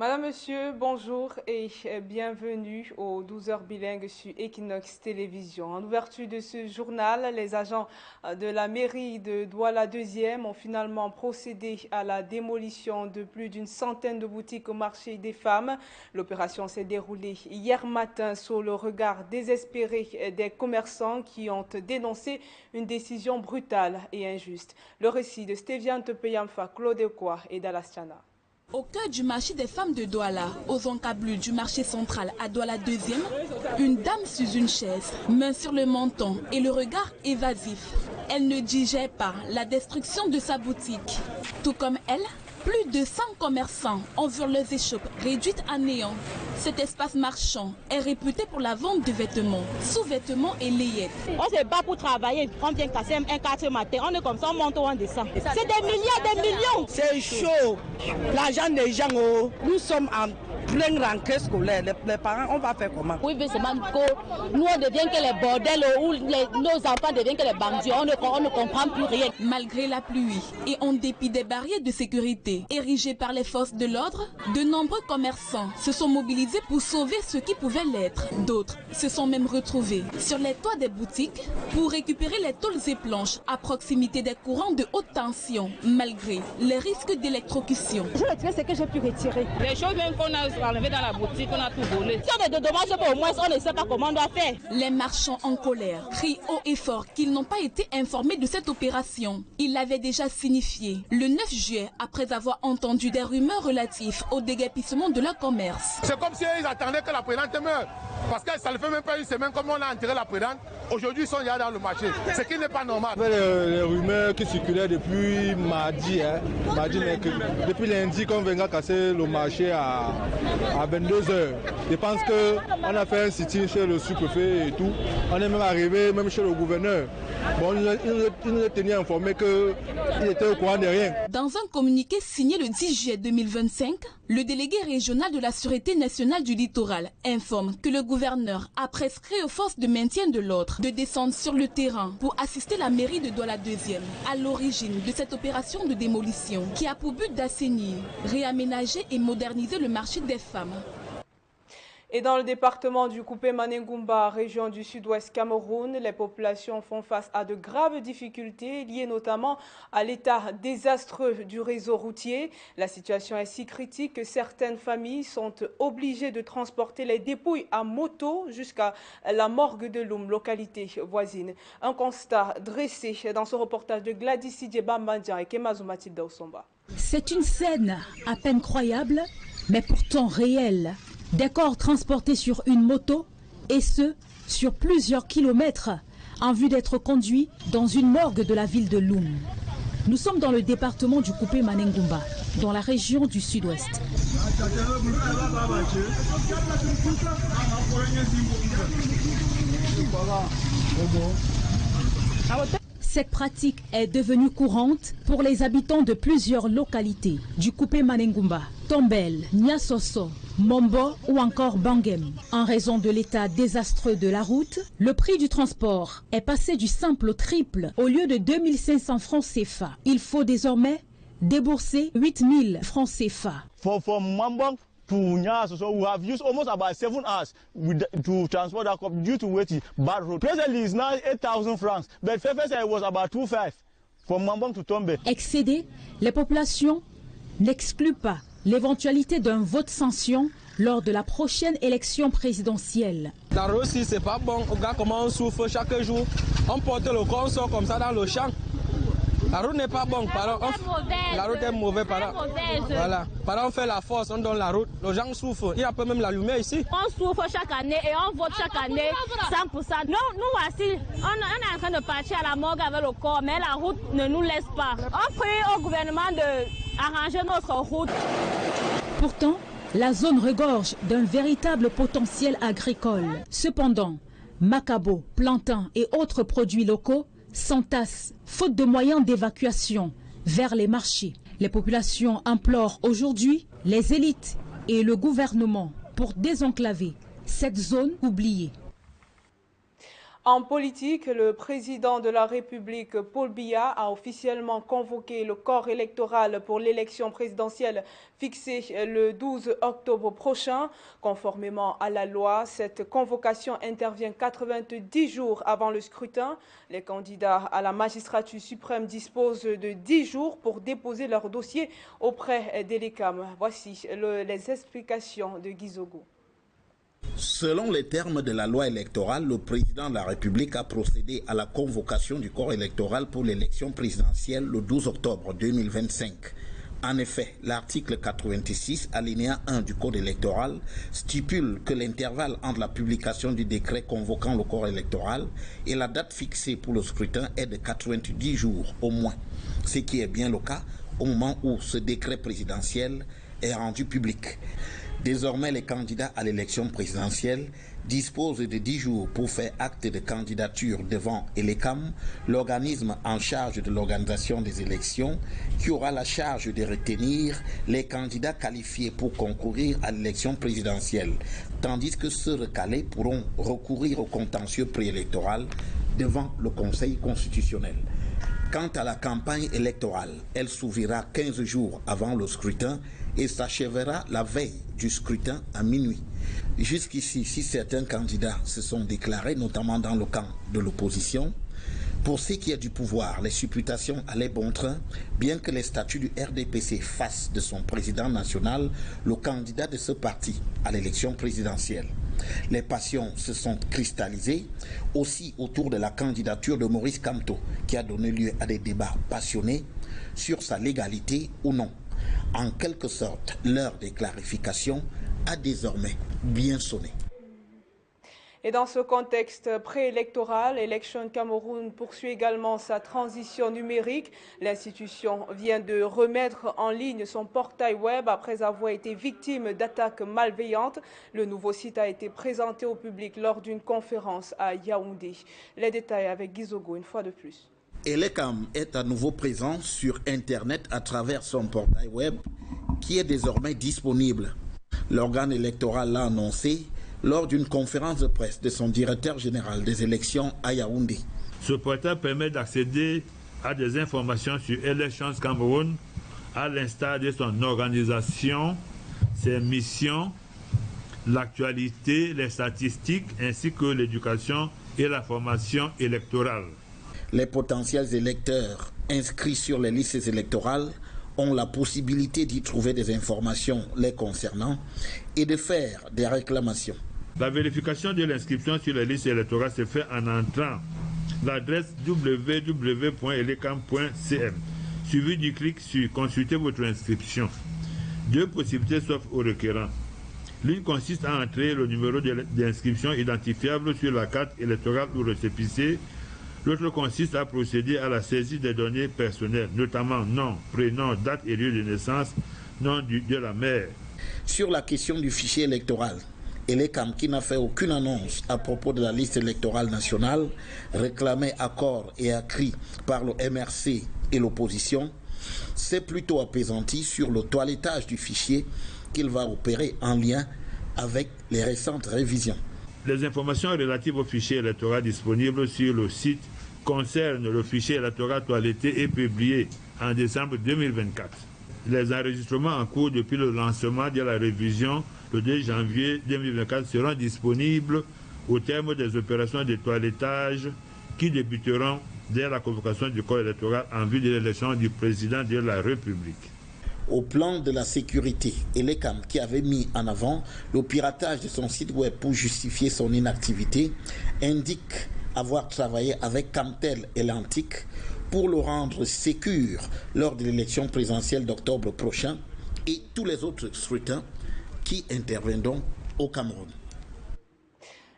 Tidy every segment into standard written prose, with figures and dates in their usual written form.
Madame, Monsieur, bonjour et bienvenue aux 12h bilingues sur Équinoxe Télévision. En ouverture de ce journal, les agents de la mairie de Douala 2e ont finalement procédé à la démolition de plus d'une centaine de boutiques au marché des femmes. L'opération s'est déroulée hier matin sous le regard désespéré des commerçants qui ont dénoncé une décision brutale et injuste. Le récit de Stéviane Tepeyamfa, Claude Ekwa et Dalastiana. Au cœur du marché des femmes de Douala, aux encablures du marché central à Douala 2e, une dame sous une chaise, main sur le menton et le regard évasif. Elle ne digère pas la destruction de sa boutique. Tout comme elle, plus de 100 commerçants ont vu leurs échoppes réduites à néant. Cet espace marchand est réputé pour la vente de vêtements, sous-vêtements et layettes. On se bat pour travailler, on vient casser un 4 matin, on est comme ça, on monte, on descend. C'est des milliards, des millions. C'est chaud. L'argent des gens, nous sommes en pleine rentrée scolaire. Les parents, on va faire comment? Oui, mais c'est nous on devient que les bordels ou nos enfants deviennent que les bandits. On ne comprend plus rien. Malgré la pluie et en dépit des barrières de sécurité érigées par les forces de l'ordre, de nombreux commerçants se sont mobilisés pour sauver ce qui pouvait l'être. D'autres se sont même retrouvés sur les toits des boutiques pour récupérer les tôles et planches à proximité des courants de haute tension, malgré les risques d'électrocution. Je retire ce que j'ai pu retirer. Les choses même qu'on a enlevées dans la boutique, on a tout volé. Si on est de dommages, au moins on ne sait pas comment on doit faire. Les marchands en colère crient haut et fort qu'ils n'ont pas été informés de cette opération. Ils l'avaient déjà signifié le 9 juillet après avoir entendu des rumeurs relatives au déguerpissement de leur commerce. C'est comme s'ils attendaient que la présidente meure. Parce que ça ne fait même pas une semaine comme on a enterré la présidente. Aujourd'hui, ils sont déjà dans le marché. Ce qui n'est pas normal. Les rumeurs qui circulaient depuis mardi, depuis lundi qu'on viendra casser le marché à 22h. Je pense qu'on a fait un sit-in chez le sous-préfet et tout. On est même arrivé même chez le gouverneur. Bon, il nous a tenu informé qu'il était au courant de rien. Dans un communiqué signé le 10 juillet 2025, le délégué régional de la Sûreté nationale du littoral informe que le gouverneur a prescrit aux forces de maintien de l'ordre de descendre sur le terrain pour assister la mairie de Douala 2e à l'origine de cette opération de démolition qui a pour but d'assainir, réaménager et moderniser le marché des femmes. Et dans le département du Coupé Manengumba, région du sud-ouest Cameroun, les populations font face à de graves difficultés liées notamment à l'état désastreux du réseau routier. La situation est si critique que certaines familles sont obligées de transporter les dépouilles à moto jusqu'à la morgue de Loum, localité voisine. Un constat dressé dans ce reportage de Gladys Idjeba-Mandian et Kemazo Mathilda Osomba. C'est une scène à peine croyable, mais pourtant réelle. Des corps transportés sur une moto, et ce, sur plusieurs kilomètres, en vue d'être conduits dans une morgue de la ville de Loum. Nous sommes dans le département du Coupé Manengumba, dans la région du sud-ouest. Cette pratique est devenue courante pour les habitants de plusieurs localités du Coupé Manengumba, Tombel, Niasoso, Mombo ou encore Bangem. En raison de l'état désastreux de la route, le prix du transport est passé du simple au triple. Au lieu de 2500 francs CFA, il faut désormais débourser 8000 francs CFA. To Nyasoso, we have used almost about 7 hours to transport that crop due to waiting bad road. Presently, it's now 8,000 francs, but first it was about 2,500 from Mambong to Tombe. Excédées, les populations n'excluent pas l'éventualité d'un vote sanction lors de la prochaine élection présidentielle. La route, si c'est pas bon, regarde comment on souffre chaque jour. On porte le corps, on sort comme ça dans le champ. La route n'est pas bonne, la route est mauvaise, voilà. On fait la force, on donne la route, les gens souffrent, il y a pas même la lumière ici. On souffre chaque année et on vote chaque année 100%. Nous voici, on est en train de partir à la morgue avec le corps, mais la route ne nous laisse pas. On prie au gouvernement d'arranger notre route. Pourtant, la zone regorge d'un véritable potentiel agricole. Cependant, macabo, plantain et autres produits locaux s'entassent, faute de moyens d'évacuation, vers les marchés. Les populations implorent aujourd'hui les élites et le gouvernement pour désenclaver cette zone oubliée. En politique, le président de la République, Paul Biya, a officiellement convoqué le corps électoral pour l'élection présidentielle fixée le 12 octobre prochain. Conformément à la loi, cette convocation intervient 90 jours avant le scrutin. Les candidats à la magistrature suprême disposent de 10 jours pour déposer leur dossier auprès des LECAM. Voici les explications de Gizogo. Selon les termes de la loi électorale, le président de la République a procédé à la convocation du corps électoral pour l'élection présidentielle le 12 octobre 2025. En effet, l'article 86, alinéa 1 du Code électoral, stipule que l'intervalle entre la publication du décret convoquant le corps électoral et la date fixée pour le scrutin est de 90 jours au moins, ce qui est bien le cas au moment où ce décret présidentiel est rendu public. Désormais, les candidats à l'élection présidentielle disposent de 10 jours pour faire acte de candidature devant l'ECAM, l'organisme en charge de l'organisation des élections, qui aura la charge de retenir les candidats qualifiés pour concourir à l'élection présidentielle, tandis que ceux recalés pourront recourir au contentieux préélectoral devant le Conseil constitutionnel. Quant à la campagne électorale, elle s'ouvrira 15 jours avant le scrutin et s'achèvera la veille du scrutin à minuit. Jusqu'ici, si certains candidats se sont déclarés, notamment dans le camp de l'opposition, pour ce qui est du pouvoir, les supputations allaient bon train, bien que les statuts du RDPC fassent de son président national le candidat de ce parti à l'élection présidentielle. Les passions se sont cristallisées aussi autour de la candidature de Maurice Kamto, qui a donné lieu à des débats passionnés sur sa légalité ou non. En quelque sorte, l'heure des clarifications a désormais bien sonné. Et dans ce contexte préélectoral, Election Cameroun poursuit également sa transition numérique. L'institution vient de remettre en ligne son portail web après avoir été victime d'attaques malveillantes. Le nouveau site a été présenté au public lors d'une conférence à Yaoundé. Les détails avec Gizogo une fois de plus. l'ECAM est à nouveau présent sur Internet à travers son portail web qui est désormais disponible. L'organe électoral l'a annoncé lors d'une conférence de presse de son directeur général des élections à Yaoundé. Ce portail permet d'accéder à des informations sur Elections Cameroun, à l'instar de son organisation, ses missions, l'actualité, les statistiques, ainsi que l'éducation et la formation électorale. Les potentiels électeurs inscrits sur les listes électorales ont la possibilité d'y trouver des informations les concernant et de faire des réclamations. La vérification de l'inscription sur les listes électorales se fait en entrant l'adresse www.elecam.cm, suivi du clic sur « Consulter votre inscription ». Deux possibilités s'offrent aux requérants. L'une consiste à entrer le numéro d'inscription identifiable sur la carte électorale ou récépissé. L'autre consiste à procéder à la saisie des données personnelles, notamment nom, prénom, date et lieu de naissance, nom de la mère. Sur la question du fichier électoral, l'ECAM, qui n'a fait aucune annonce à propos de la liste électorale nationale, réclamée à corps et à cri par le MRC et l'opposition, s'est plutôt apaisanti sur le toilettage du fichier qu'il va opérer en lien avec les récentes révisions. Les informations relatives au fichier électoral disponible sur le site concernent le fichier électoral toiletté et publié en décembre 2024. Les enregistrements en cours depuis le lancement de la révision le 2 janvier 2024 seront disponibles au terme des opérations de toilettage qui débuteront dès la convocation du corps électoral en vue de l'élection du président de la République. Au plan de la sécurité, l'ECAM, qui avait mis en avant le piratage de son site web pour justifier son inactivité, indique avoir travaillé avec Camtel et l'Antique pour le rendre sécure lors de l'élection présidentielle d'octobre prochain et tous les autres scrutins qui interviendront au Cameroun.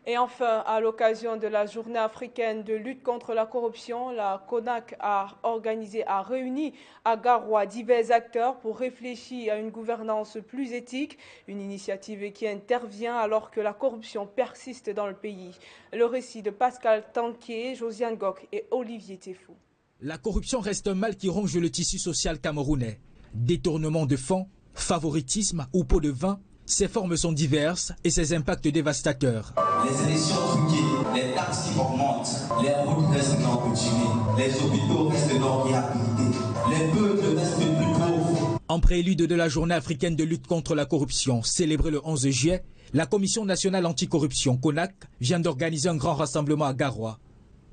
Et enfin, à l'occasion de la journée africaine de lutte contre la corruption, la CONAC a réuni à Garoua divers acteurs pour réfléchir à une gouvernance plus éthique, une initiative qui intervient alors que la corruption persiste dans le pays. Le récit de Pascal Tanquier, Josiane Gok et Olivier Tefou. La corruption reste un mal qui ronge le tissu social camerounais. Détournement de fonds, favoritisme ou pot de vin, ses formes sont diverses et ses impacts dévastateurs. Les élections truquées, les taxes qui augmentent, les routes restent non continuées, les hôpitaux restent non réhabilités, les peuples restent plus pauvres. En prélude de la journée africaine de lutte contre la corruption, célébrée le 11 juillet, la Commission nationale anticorruption, CONAC, vient d'organiser un grand rassemblement à Garoua.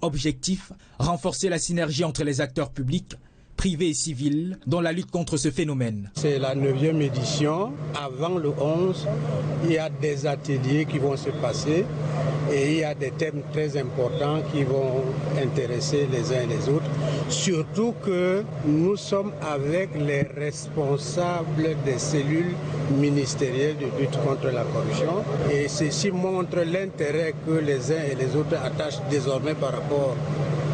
Objectif, renforcer la synergie entre les acteurs publics, privés et civils dans la lutte contre ce phénomène. C'est la 9e édition. Avant le 11, il y a des ateliers qui vont se passer et il y a des thèmes très importants qui vont intéresser les uns et les autres. Surtout que nous sommes avec les responsables des cellules ministérielles de lutte contre la corruption et ceci montre l'intérêt que les uns et les autres attachent désormais par rapport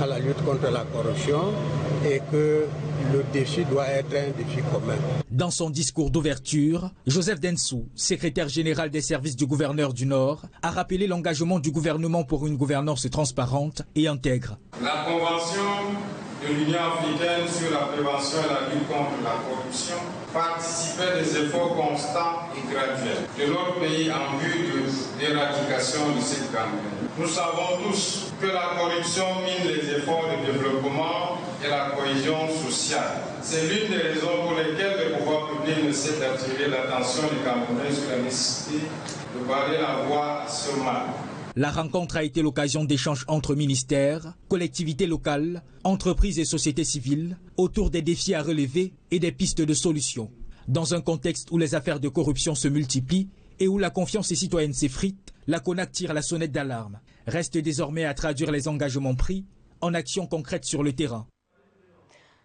à la lutte contre la corruption et que le défi doit être un défi commun. Dans son discours d'ouverture, Joseph Densou, secrétaire général des services du gouverneur du Nord, a rappelé l'engagement du gouvernement pour une gouvernance transparente et intègre. La Convention de l'Union africaine sur la prévention et la lutte contre la corruption participait des efforts constants et graduels de notre pays en vue de l'éradication de cette gangrène. Nous savons tous que la corruption mine les efforts de développement et la cohésion sociale. C'est l'une des raisons pour lesquelles le pouvoir public ne sait attirer l'attention des Camerounais sur la nécessité de barrer la voie à ce mal. La rencontre a été l'occasion d'échanges entre ministères, collectivités locales, entreprises et sociétés civiles autour des défis à relever et des pistes de solutions. Dans un contexte où les affaires de corruption se multiplient et où la confiance des citoyennes s'effrite, la CONAC tire la sonnette d'alarme. Reste désormais à traduire les engagements pris en actions concrètes sur le terrain.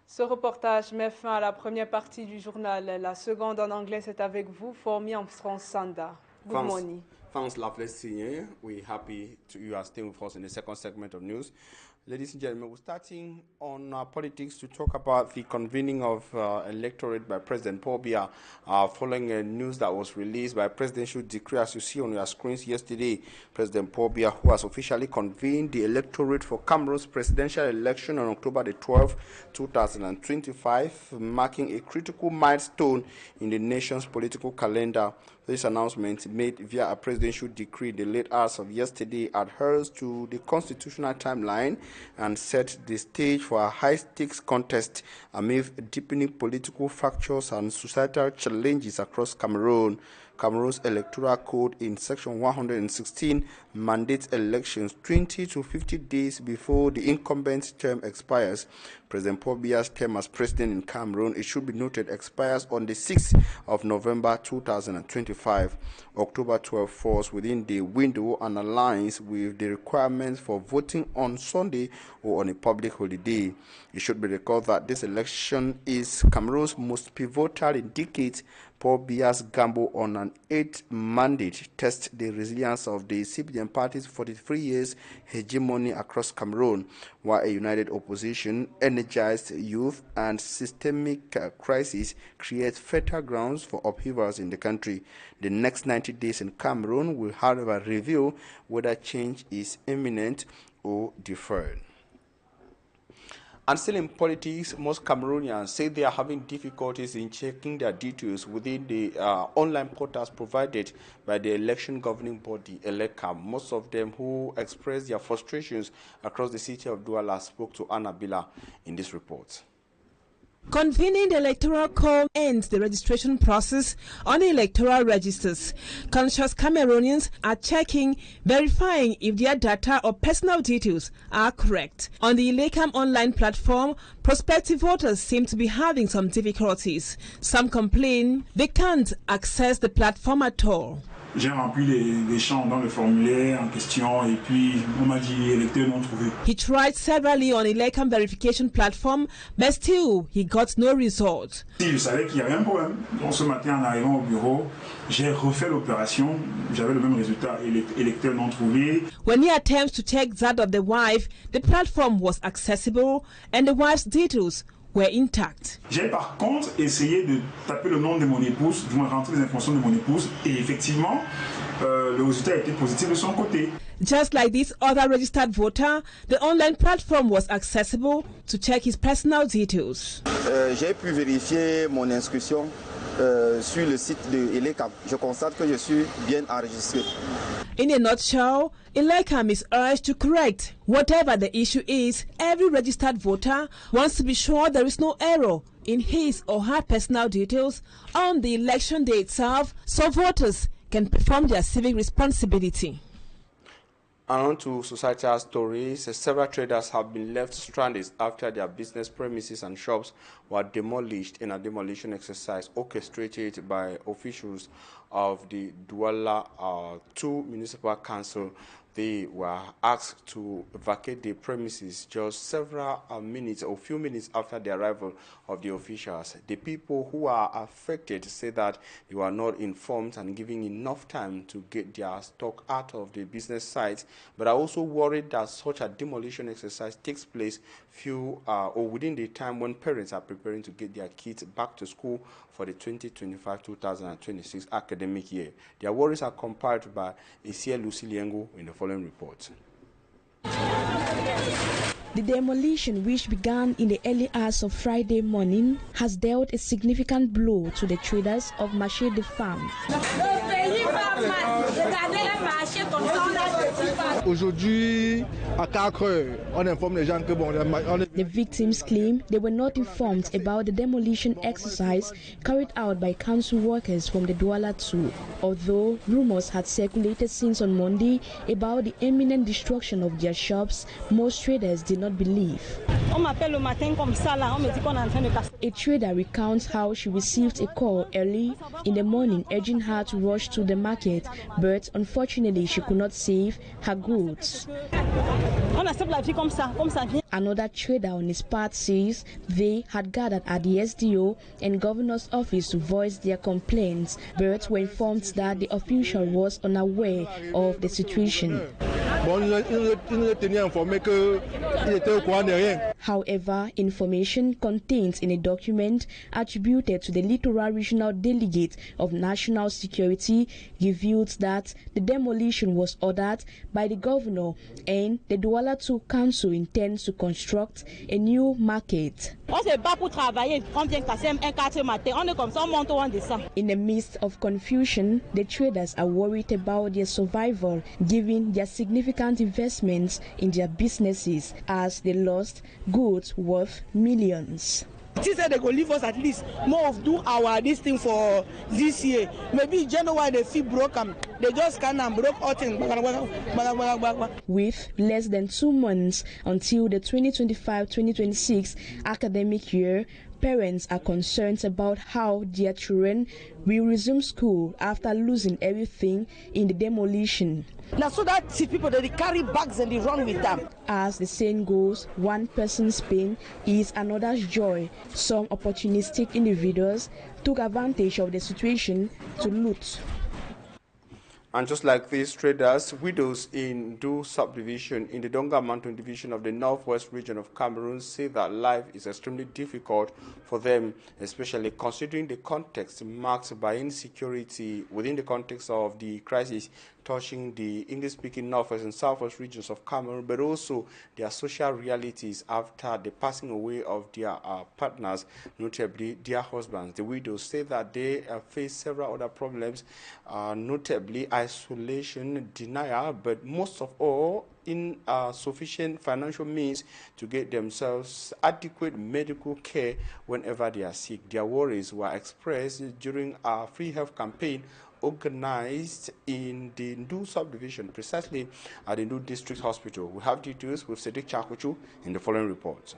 Ce reportage met fin à la première partie du journal. La seconde en anglais, c'est avec vous, Formi en France Sanda. Good morning. Thanks, lovely senior. We're happy you are staying with us in the second segment of news. Ladies and gentlemen, we're starting on politics to talk about the convening of electorate by President Paul Biya following news that was released by presidential decree. As you see on your screens yesterday, President Paul Biya, who has officially convened the electorate for Cameroon's presidential election on October the 12th, 2025, marking a critical milestone in the nation's political calendar. This announcement, made via a presidential decree in the late hours of yesterday, adheres to the constitutional timeline and set the stage for a high-stakes contest amid deepening political fractures and societal challenges across Cameroon. Cameroon's electoral code in section 116 mandates elections 20 to 50 days before the incumbent's term expires. President Paul Biya's term as president in Cameroon, it should be noted, expires on the 6th of November 2025. October 12 falls within the window and aligns with the requirements for voting on Sunday or on a public holiday. It should be recalled that this election is Cameroon's most pivotal in decades. Paul Biya's gamble on an 8th mandate tests the resilience of the CPDM party's 43 years hegemony across Cameroon, while a united opposition, energized youth, and systemic crisis create fertile grounds for upheavals in the country. The next 90 days in Cameroon will, however, reveal whether change is imminent or deferred. And still in politics, most Cameroonians say they are having difficulties in checking their details within the online portals provided by the election governing body, ELECAM. Most of them who expressed their frustrations across the city of Douala spoke to Annabella in this report. Convening the electoral code ends the registration process on the electoral registers. Conscious Cameroonians are checking, verifying if their data or personal details are correct. On the ELECAM online platform, prospective voters seem to be having some difficulties. Some complain they can't access the platform at all. J'ai rempli les champs dans le formulaire en question et puis on m'a dit électeur non trouvé. He tried severally on ELECAM verification platform, but still he got no result. Si je savais qu'il y avait un problème, donc ce matin en arrivant au bureau, j'ai refait l'opération, j'avais le même résultat, électeur non trouvé. When he attempts to check that of the wife, the platform was accessible and the wife's details were intact. J'ai par contre essayé de taper le nom de mon épouse, du moins rentrer les informations de mon épouse, et effectivement, le résultat était positif de son côté. Just like this other registered voter, the online platform was accessible to check his personal details. J'ai pu vérifier mon inscription sur le site de Elecam. Je constate que je suis bien enregistré. In a nutshell, Elecam is urged to correct whatever the issue is. Every registered voter wants to be sure there is no error in his or her personal details on the election day itself, so voters can perform their civic responsibility. And on to societal stories. Several traders have been left stranded after their business premises and shops were demolished in a demolition exercise orchestrated by officials of the Douala 2 Municipal Council. They were asked to vacate the premises just several minutes or few minutes after the arrival of the officials. The people who are affected say that they were not informed and given enough time to get their stock out of the business sites, but are also worried that such a demolition exercise takes place or within the time when parents are preparing to get their kids back to school for the 2025-2026 academic year. Their worries are compiled by Isia Luciliengo in the following report. The demolition, which began in the early hours of Friday morning, has dealt a significant blow to the traders of Marché de Femmes. Aujourd'hui, à 4 heures, on informe les gens que The victims claim they were not informed about the demolition exercise carried out by council workers from the Douala 2. Although rumors had circulated since on Monday about the imminent destruction of their shops, most traders did not believe. A trader recounts how she received a call early in the morning urging her to rush to the market, but unfortunately she could not save her goods. Another trader on his part says they had gathered at the SDO and governor's office to voice their complaints, but were informed that the official was unaware of the situation. However, information contained in a document attributed to the Littoral Regional Delegate of National Security revealed that the demolition was ordered by the governor and the Douala 2 Council intends to construct a new market. In the midst of confusion, the traders are worried about their survival given their significant investments in their businesses as they lost goods worth millions. She said they go leave us at least more of do our this thing for this year. Maybe January they feel broken. They just can't and broke all things. With less than 2 months until the 2025-2026 academic year, parents are concerned about how their children will resume school after losing everything in the demolition. Now, so that people they carry bags and they run with them. As the saying goes, one person's pain is another's joy. Some opportunistic individuals took advantage of the situation to loot. And just like these traders, widows in Du subdivision in the Donga Mountain division of the northwest region of Cameroon say that life is extremely difficult for them, especially considering the context marked by insecurity within the context of the crisis touching the English-speaking northwest and southwest regions of Cameroon, but also their social realities after the passing away of their partners, notably their husbands. The widows say that they face several other problems, notably isolation, denial, but most of all, insufficient financial means to get themselves adequate medical care whenever they are sick. Their worries were expressed during a free health campaign organized in the Nous subdivision, precisely at the Nous district hospital. We have details with Sadiq Chakuchu in the following report.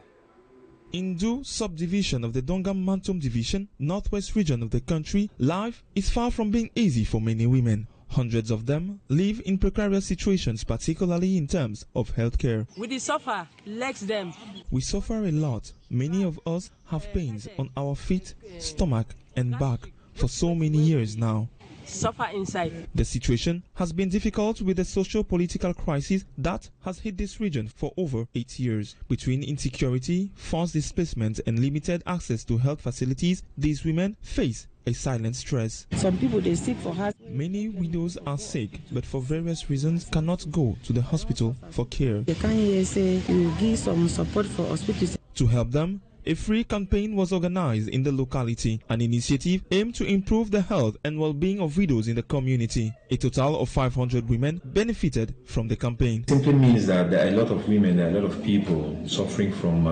In Du subdivision of the Donga Mountain division, northwest region of the country, life is far from being easy for many women. Hundreds of them live in precarious situations, particularly in terms of healthcare. We suffer, legs them. We suffer a lot. Many of us have pains on our feet, stomach and back for so many years now. Suffer inside. The situation has been difficult with the socio-political crisis that has hit this region for over 8 years. Between insecurity, forced displacement and limited access to health facilities, these women face a silent stress. Some people they sick for heart. Many widows are sick, but for various reasons cannot go to the hospital for care. They can't say you give some support for hospitals. To help them, a free campaign was organized in the locality, an initiative aimed to improve the health and well-being of widows in the community. A total of 500 women benefited from the campaign. It simply means that there are a lot of women, there are a lot of people suffering from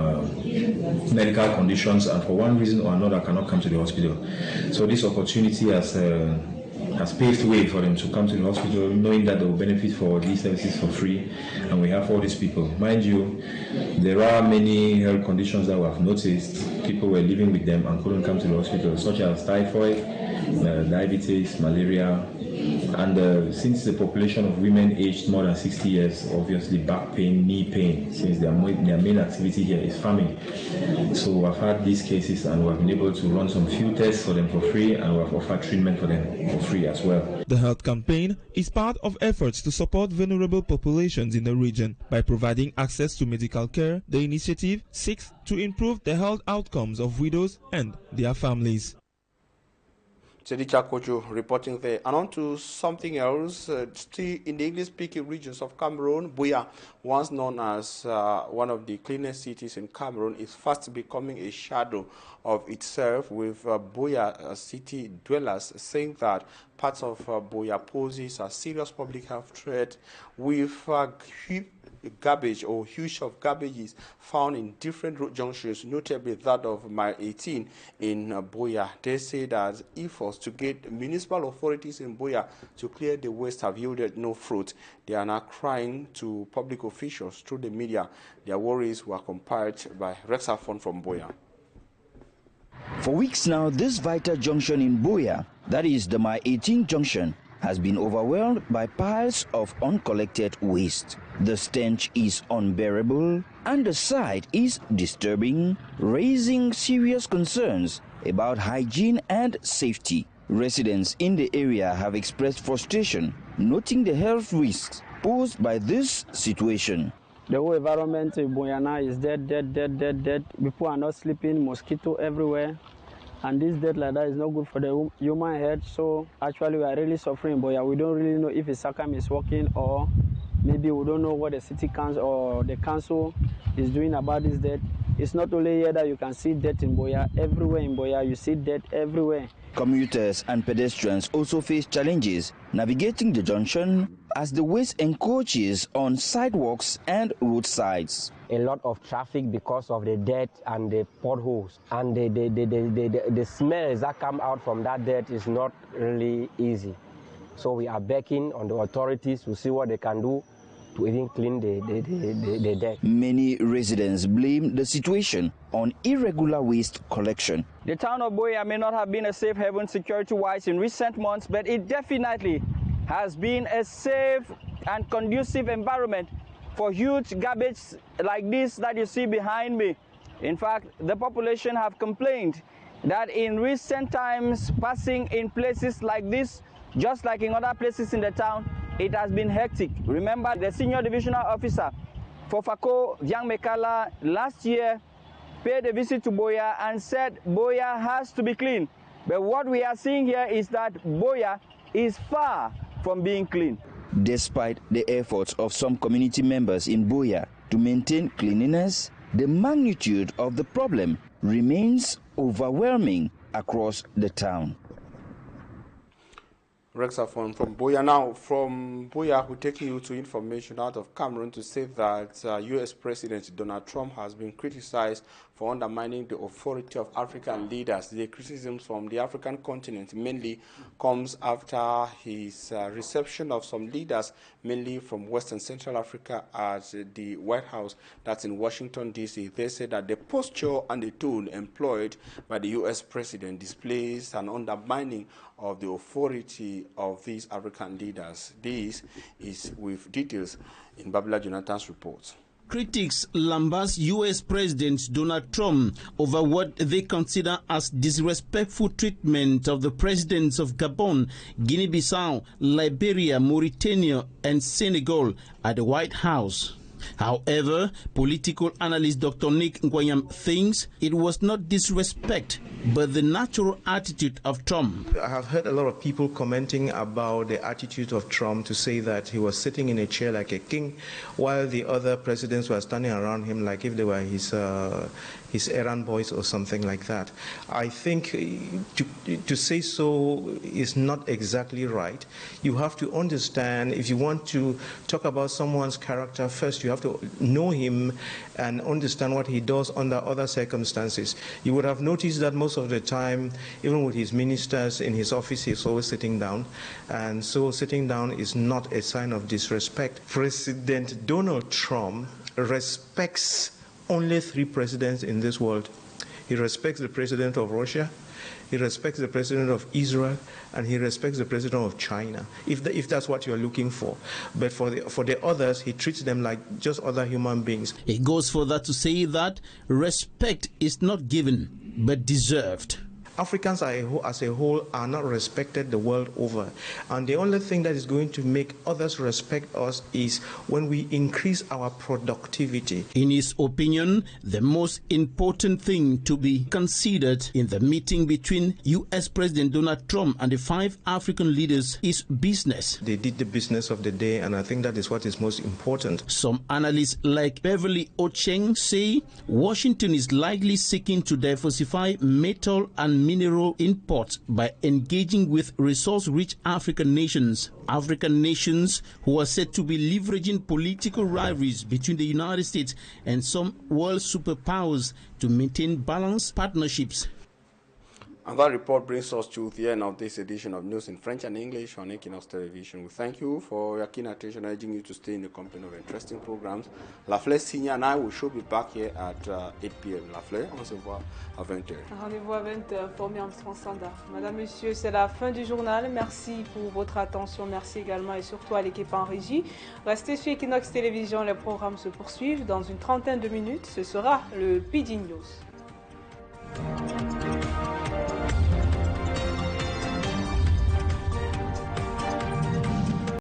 medical conditions, and for one reason or another cannot come to the hospital. So this opportunity has paved the way for them to come to the hospital, knowing that they will benefit for these services for free, and we have all these people. Mind you, there are many health conditions that we have noticed. People were living with them and couldn't come to the hospital, such as typhoid, diabetes, malaria, and since the population of women aged more than 60 years, obviously back pain, knee pain, since their main activity here is farming. So I've had these cases and we've been able to run some few tests for them for free, and we've offered treatment for them for free as well. The health campaign is part of efforts to support vulnerable populations in the region. By providing access to medical care, the initiative seeks to improve the health outcomes of widows and their families. Sedicha Kojo reporting there. And on to something else, still in the English-speaking regions of Cameroon, Buea, once known as one of the cleanest cities in Cameroon, is fast becoming a shadow of itself, with Buea city dwellers saying that parts of Buea poses a serious public health threat, with garbage or huge of garbages found in different road junctions, notably that of Mile 18 in Buea. They say that efforts to get municipal authorities in Buea to clear the waste have yielded no fruit. They are now crying to public officials through the media. Their worries were compiled by Rexafon from Buea. For weeks now, this vital junction in Buea, that is the Mile 18 junction, has been overwhelmed by piles of uncollected waste. The stench is unbearable and the sight is disturbing, raising serious concerns about hygiene and safety. Residents in the area have expressed frustration, noting the health risks posed by this situation. The whole environment in Buea is dead. People are not sleeping, mosquito everywhere. And this death like that is not good for the human health. So actually we are really suffering, but we don't really know if the SACAM is working, or maybe we don't know what the city council or the council is doing about this death. It's not only here that you can see death in Buea. Everywhere in Buea you see death everywhere. Commuters and pedestrians also face challenges navigating the junction as the waste encroaches on sidewalks and roadsides. A lot of traffic because of the dirt and the potholes, and the smells that come out from that dirt is not really easy. So we are begging on the authorities to see what they can do to even clean the dirt. Many residents blame the situation on irregular waste collection. The town of Buea may not have been a safe haven security-wise in recent months, but it definitely has been a safe and conducive environment for huge garbage like this that you see behind me. In fact, the population have complained that in recent times, passing in places like this, just like in other places in the town, it has been hectic. Remember, the senior divisional officer for FACO, Viang Mekala, last year paid a visit to Buea and said Buea has to be clean. But what we are seeing here is that Buea is far from being clean. Despite the efforts of some community members in Buea to maintain cleanliness, the magnitude of the problem remains overwhelming across the town. Rexafon from Buea. Now, from Buea, we're taking you to information out of Cameroon to say that U.S. President Donald Trump has been criticized for undermining the authority of African leaders. The criticism from the African continent mainly comes after his reception of some leaders, mainly from West and Central Africa, at the White House, that's in Washington, D.C. They said that the posture and the tone employed by the U.S. President displays an undermining of the authority of these African leaders. This is with details in Babila Jonathan's report. Critics lambast U.S. President Donald Trump over what they consider as disrespectful treatment of the presidents of Gabon, Guinea-Bissau, Liberia, Mauritania, and Senegal at the White House. However, political analyst Dr. Nick Nguyen thinks it was not disrespect, but the natural attitude of Trump. I have heard a lot of people commenting about the attitude of Trump to say that he was sitting in a chair like a king, while the other presidents were standing around him like if they were his errand boys or something like that. I think to say so is not exactly right. You have to understand, if you want to talk about someone's character, first you have to know him and understand what he does under other circumstances. You would have noticed that most of the time, even with his ministers in his office, he's always sitting down. And so sitting down is not a sign of disrespect. President Donald Trump respects only 3 presidents in this world. He respects the president of Russia, he respects the president of Israel, and he respects the president of China, if that's what you're looking for. But for the others, he treats them like just other human beings. He goes further to say that respect is not given, but deserved. Africans as a whole are not respected the world over. And the only thing that is going to make others respect us is when we increase our productivity. In his opinion, the most important thing to be considered in the meeting between U.S. President Donald Trump and the 5 African leaders is business. They did the business of the day, and I think that is what is most important. Some analysts like Beverly Ocheng say Washington is likely seeking to diversify metal and mineral imports by engaging with resource-rich African nations who are said to be leveraging political rivalries between the United States and some world superpowers to maintain balanced partnerships. And that report brings us to the end of this edition of News in French and English on Équinoxe Television. We thank you for your keen attention, urging you to stay in the company of interesting programs. La Fleur Signa and I will show be back here at 8 p.m. La Fleur, on se voit à 20h. Rendez-vous à 20h pour Armstrong Standard. Madame, Monsieur, c'est la fin du journal. Merci pour votre attention. Merci également et surtout à l'équipe en régie. Restez sur Équinoxe Télévision. Les programmes se poursuivent. Dans une trentaine de minutes, ce sera le PD News.